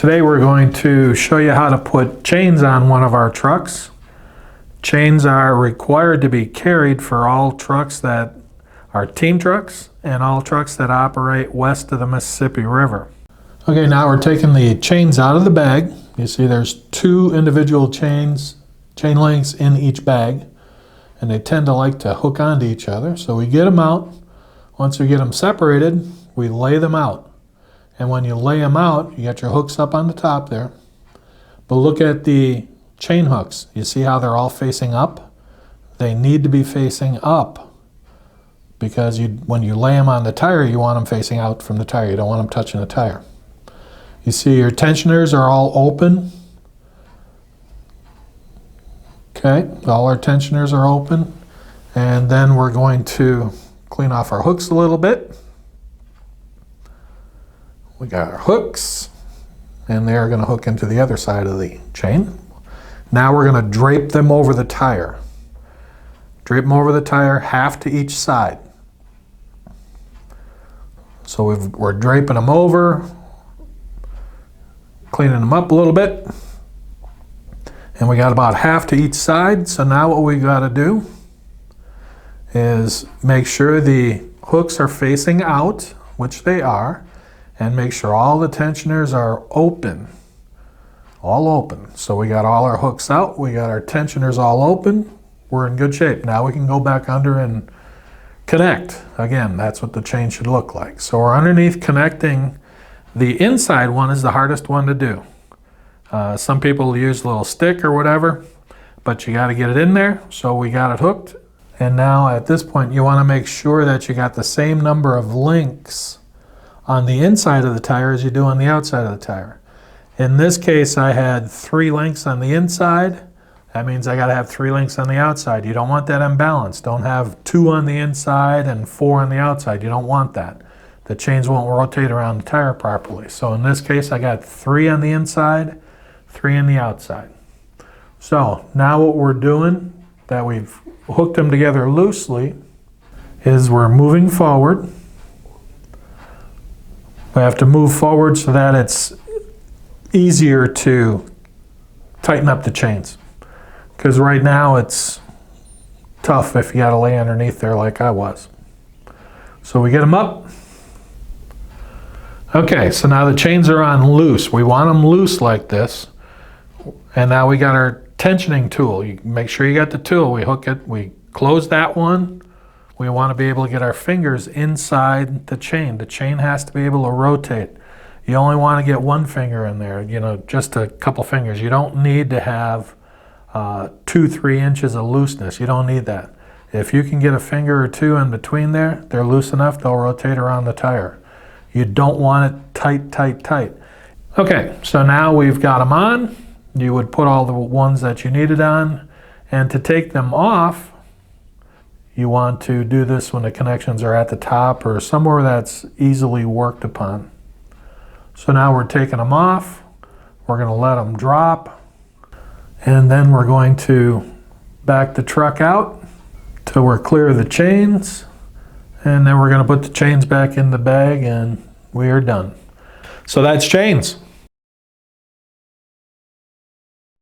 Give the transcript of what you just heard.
Today we're going to show you how to put chains on one of our trucks. Chains are required to be carried for all trucks that are team trucks and all trucks that operate west of the Mississippi River. Okay, now we're taking the chains out of the bag. You see there's two individual chain links in each bag, and they tend to like to hook onto each other. So we get them out. Once we get them separated, we lay them out. And when you lay them out, you got your hooks up on the top there. But look at the chain hooks. You see how they're all facing up? They need to be facing up because when you lay them on the tire, you want them facing out from the tire. You don't want them touching the tire. You see your tensioners are all open. Okay, all our tensioners are open. And then we're going to clean off our hooks a little bit. We got our hooks, and they're going to hook into the other side of the chain. Now we're going to drape them over the tire. Drape them over the tire, half to each side. So we're draping them over, cleaning them up a little bit. And we got about half to each side. So now what we got to do is make sure the hooks are facing out, which they are, and make sure all the tensioners are open, all open. So we got all our hooks out, we got our tensioners all open, we're in good shape. Now we can go back under and connect. Again, that's what the chain should look like. So we're underneath connecting. The inside one is the hardest one to do. Some people use a little stick or whatever, but you got to get it in there. So we got it hooked. And now at this point, you want to make sure that you got the same number of links on the inside of the tire as you do on the outside of the tire. In this case, I had 3 links on the inside. That means I got to have 3 links on the outside. You don't want that imbalanced. Don't have 2 on the inside and 4 on the outside. You don't want that. The chains won't rotate around the tire properly. So in this case, I got 3 on the inside, 3 on the outside. So now what we're doing, that we've hooked them together loosely, is we're moving forward. We have to move forward so that it's easier to tighten up the chains. Because right now it's tough if you got to lay underneath there like I was. So we get them up. Okay, so now the chains are on loose. We want them loose like this. And now we got our tensioning tool. You make sure you got the tool. We hook it, we close that one. We want to be able to get our fingers inside the chain. The chain has to be able to rotate. You only want to get 1 finger in there, just a couple fingers. You don't need to have 2-3 inches of looseness. You don't need that. If you can get a finger or 2 in between there, they're loose enough, they'll rotate around the tire. You don't want it tight, tight, tight. Okay, so now we've got them on. You would put all the ones that you needed on, and to take them off, you want to do this when the connections are at the top or somewhere that's easily worked upon. So now we're taking them off. We're going to let them drop. And then we're going to back the truck out till we're clear of the chains. And then we're going to put the chains back in the bag and we are done. So that's chains.